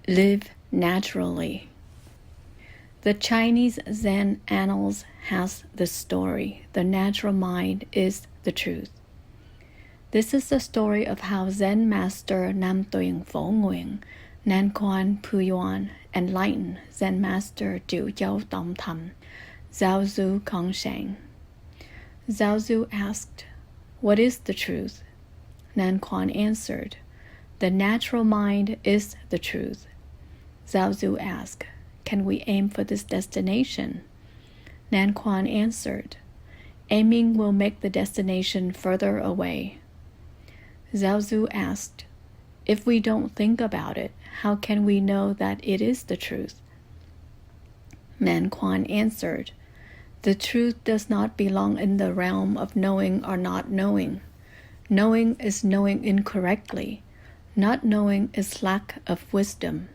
Live naturally. The Chinese Zen Annals has the story, "The natural mind is the truth." This is the story of how Zen master Nam Tuyen Phổ Nguyen, Nan Quan Puyuan, enlightened Zen master Jiu Jiao Tong Tam, Zhao Zhu Kongsheng. Zhao Zhu asked, "What is the truth?" Nan Quan answered, "The natural mind is the truth." Zhao Zhu asked, "Can we aim for this destination?" Nan Quan answered, "Aiming will make the destination further away." Zhao Zhu asked, "If we don't think about it, how can we know that it is the truth?" Nan Quan answered, "The truth does not belong in the realm of knowing or not knowing. Knowing is knowing incorrectly. Not knowing is lack of wisdom.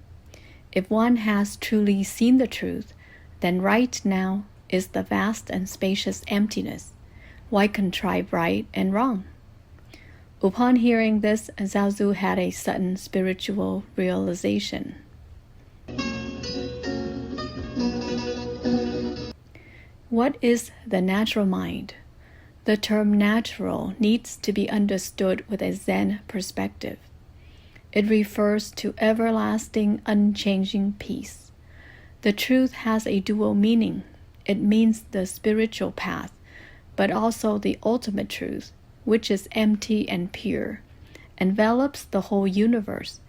If one has truly seen the truth, then right now is the vast and spacious emptiness. Why contrive right and wrong?" Upon hearing this, Zhao Zhu had a sudden spiritual realization. What is the natural mind? The term natural needs to be understood with a Zen perspective. It refers to everlasting, unchanging peace. The truth has a dual meaning. It means the spiritual path, but also the ultimate truth, which is empty and pure, envelops the whole universe,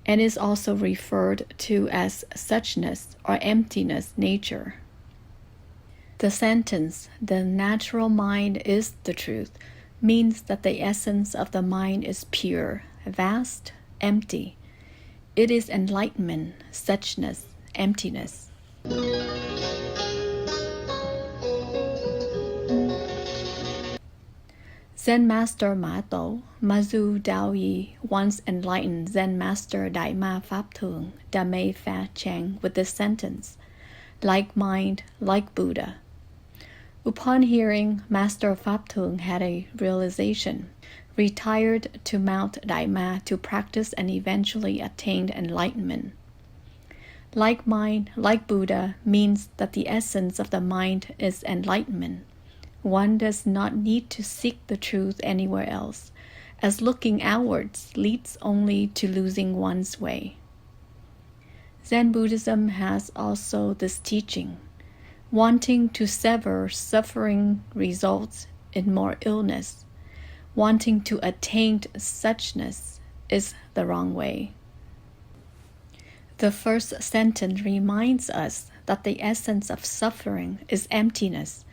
and is also referred to as suchness or emptiness nature. The sentence, "The natural mind is the truth," means that the essence of the mind is pure, vast, empty. It is enlightenment, suchness, emptiness. Zen Master Ma Tao, Mazu Dao Yi, once enlightened Zen Master Đại Ma Pháp Thường, Dame Fa Cheng, with this sentence, "Like mind, like Buddha." Upon hearing, Master Pháp Thường had a realization, retired to Mount Đại Ma to practice and eventually attained enlightenment. Like mind, like Buddha means that the essence of the mind is enlightenment. One does not need to seek the truth anywhere else, as looking outwards leads only to losing one's way. Zen Buddhism has also this teaching. Wanting to sever suffering results in more illness. Wanting to attain suchness is the wrong way. The first sentence reminds us that the essence of suffering is emptiness.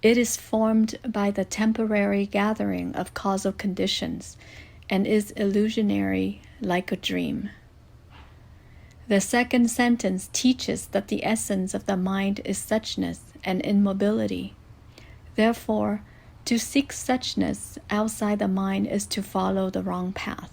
It is formed by the temporary gathering of causal conditions and is illusionary like a dream. The second sentence teaches that the essence of the mind is suchness and immobility. Therefore, to seek suchness outside the mind is to follow the wrong path.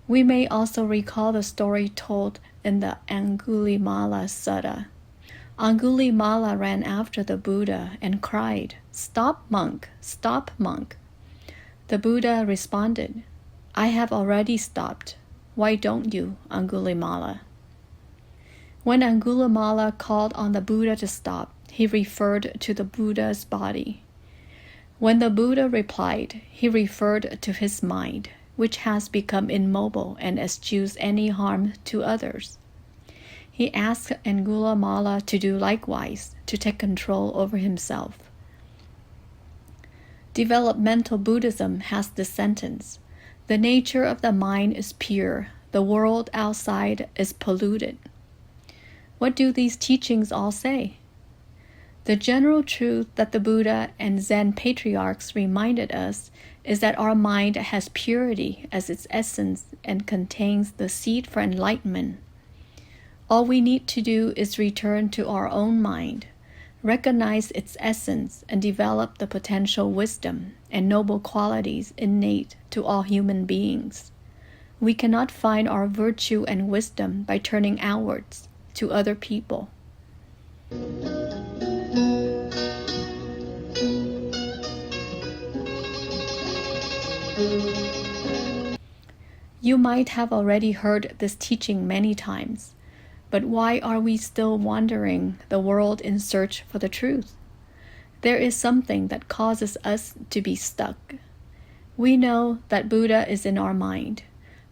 We may also recall the story told in the Angulimala Sutta. Angulimala ran after the Buddha and cried, "Stop, monk! Stop, monk!" The Buddha responded, "I have already stopped. Why don't you, Angulimala?" When Angulimala called on the Buddha to stop, he referred to the Buddha's body. When the Buddha replied, he referred to his mind, which has become immobile and eschews any harm to others. He asked Angulimala to do likewise, to take control over himself. Developmental Buddhism has this sentence, "The nature of the mind is pure, the world outside is polluted." What do these teachings all say? The general truth that the Buddha and Zen patriarchs reminded us is that our mind has purity as its essence and contains the seed for enlightenment. All we need to do is return to our own mind, recognize its essence, and develop the potential wisdom and noble qualities innate to all human beings. We cannot find our virtue and wisdom by turning outwards to other people. You might have already heard this teaching many times, but why are we still wandering the world in search for the truth? There is something that causes us to be stuck. We know that Buddha is in our mind,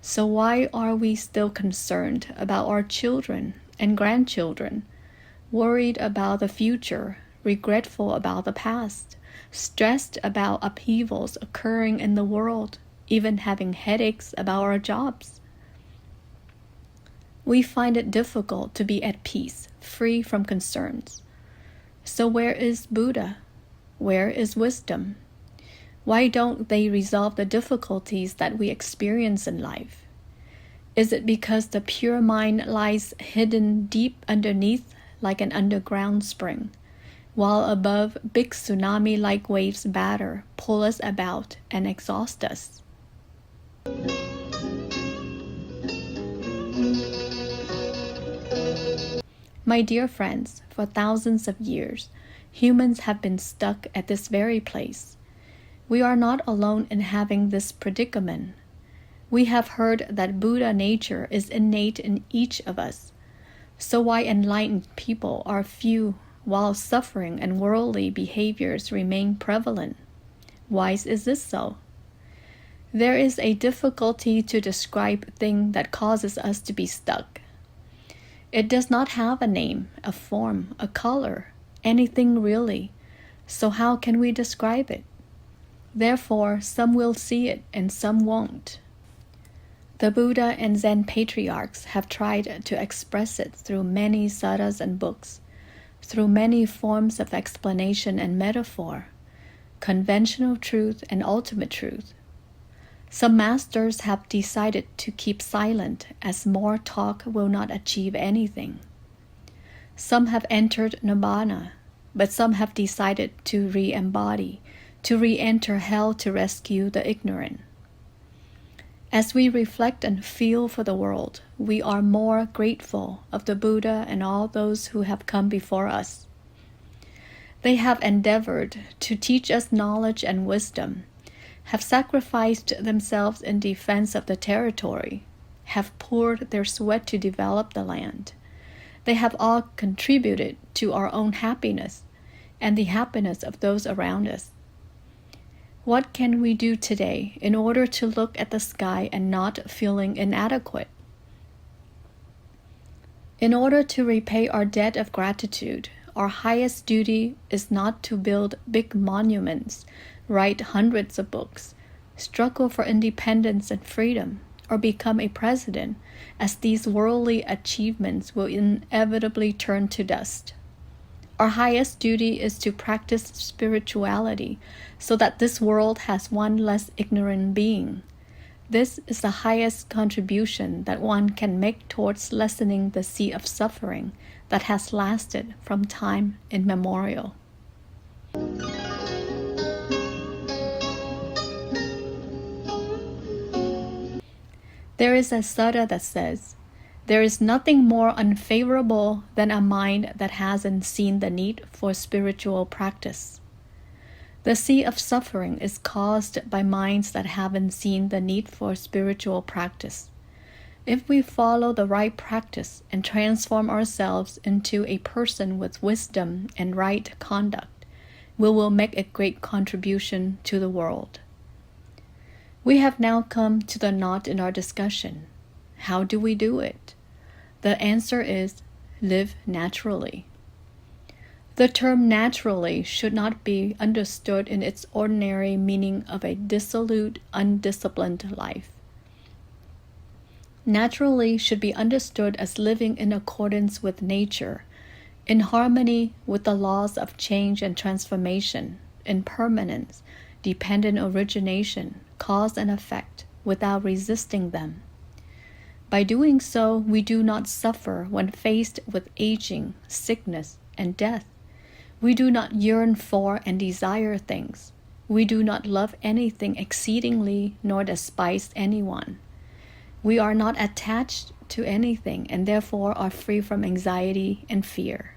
so why are we still concerned about our children and grandchildren, worried about the future, regretful about the past, stressed about upheavals occurring in the world, even having headaches about our jobs? We find it difficult to be at peace, free from concerns. So where is Buddha? Where is wisdom? Why don't they resolve the difficulties that we experience in life? Is it because the pure mind lies hidden deep underneath like an underground spring, while above big tsunami-like waves batter, pull us about, and exhaust us? My dear friends, for thousands of years, humans have been stuck at this very place. We are not alone in having this predicament. We have heard that Buddha nature is innate in each of us. So why enlightened people are few while suffering and worldly behaviors remain prevalent? Why is this so? There is a difficulty to describe thing that causes us to be stuck. It does not have a name, a form, a color, anything really. So how can we describe it? Therefore, some will see it and some won't. The Buddha and Zen patriarchs have tried to express it through many suttas and books, through many forms of explanation and metaphor, conventional truth and ultimate truth. Some masters have decided to keep silent, as more talk will not achieve anything. Some have entered nirvana, but some have decided to re-embody, to re-enter hell to rescue the ignorant. As we reflect and feel for the world, we are more grateful of the Buddha and all those who have come before us. They have endeavored to teach us knowledge and wisdom, have sacrificed themselves in defense of the territory, have poured their sweat to develop the land. They have all contributed to our own happiness and the happiness of those around us. What can we do today in order to look at the sky and not feeling inadequate? In order to repay our debt of gratitude, our highest duty is not to build big monuments, write hundreds of books, struggle for independence and freedom, or become a president, as these worldly achievements will inevitably turn to dust. Our highest duty is to practice spirituality so that this world has one less ignorant being. This is the highest contribution that one can make towards lessening the sea of suffering that has lasted from time immemorial. There is a sutta that says, "There is nothing more unfavorable than a mind that hasn't seen the need for spiritual practice." The sea of suffering is caused by minds that haven't seen the need for spiritual practice. If we follow the right practice and transform ourselves into a person with wisdom and right conduct, we will make a great contribution to the world. We have now come to the knot in our discussion. How do we do it? The answer is live naturally. The term naturally should not be understood in its ordinary meaning of a dissolute, undisciplined life. Naturally should be understood as living in accordance with nature, in harmony with the laws of change and transformation, impermanence, dependent origination, cause and effect, without resisting them. By doing so, we do not suffer when faced with aging, sickness, and death. We do not yearn for and desire things. We do not love anything exceedingly nor despise anyone. We are not attached to anything and therefore are free from anxiety and fear.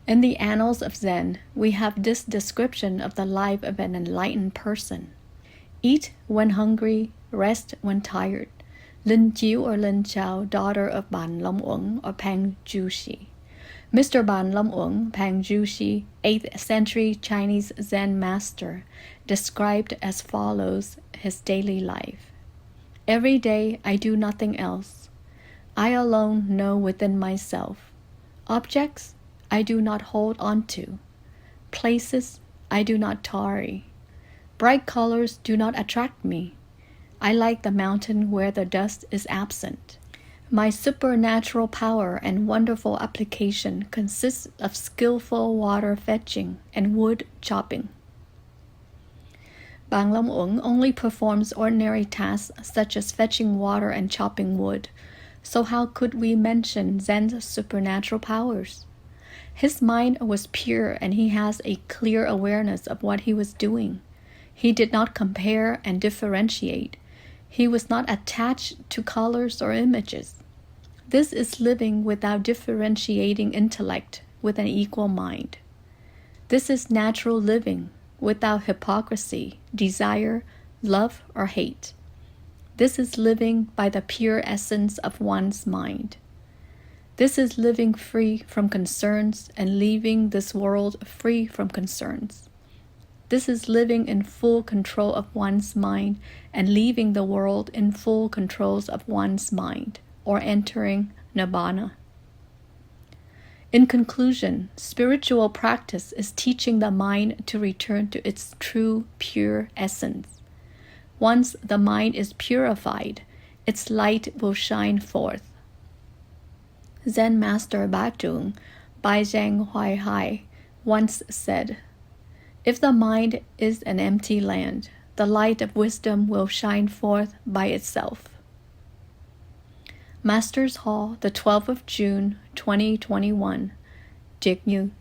In the annals of Zen, we have this description of the life of an enlightened person. Eat when hungry, rest when tired. Lin Chiu or Lin Chao, daughter of Ban Long Uong or Pang Jushi. Mr. Ban Long Uong, Pang Jushi, 8th century Chinese Zen master, described as follows his daily life. Every day I do nothing else. I alone know within myself. Objects I do not hold on to. Places I do not tarry. Bright colors do not attract me. I like the mountain where the dust is absent. My supernatural power and wonderful application consists of skillful water fetching and wood chopping. Ban Long Uong only performs ordinary tasks such as fetching water and chopping wood, so how could we mention Zen's supernatural powers? His mind was pure and he has a clear awareness of what he was doing. He did not compare and differentiate. He was not attached to colors or images. This is living without differentiating intellect with an equal mind. This is natural living without hypocrisy, desire, love, or hate. This is living by the pure essence of one's mind. This is living free from concerns and leaving this world free from concerns. This is living in full control of one's mind and leaving the world in full controls of one's mind, or entering Nibbana. In conclusion, spiritual practice is teaching the mind to return to its true, pure essence. Once the mind is purified, its light will shine forth. Zen Master Bachung, Baizhang Huaihai, once said, "If the mind is an empty land, the light of wisdom will shine forth by itself." Masters Hall, the 12th of June, 2021, Triệt Như.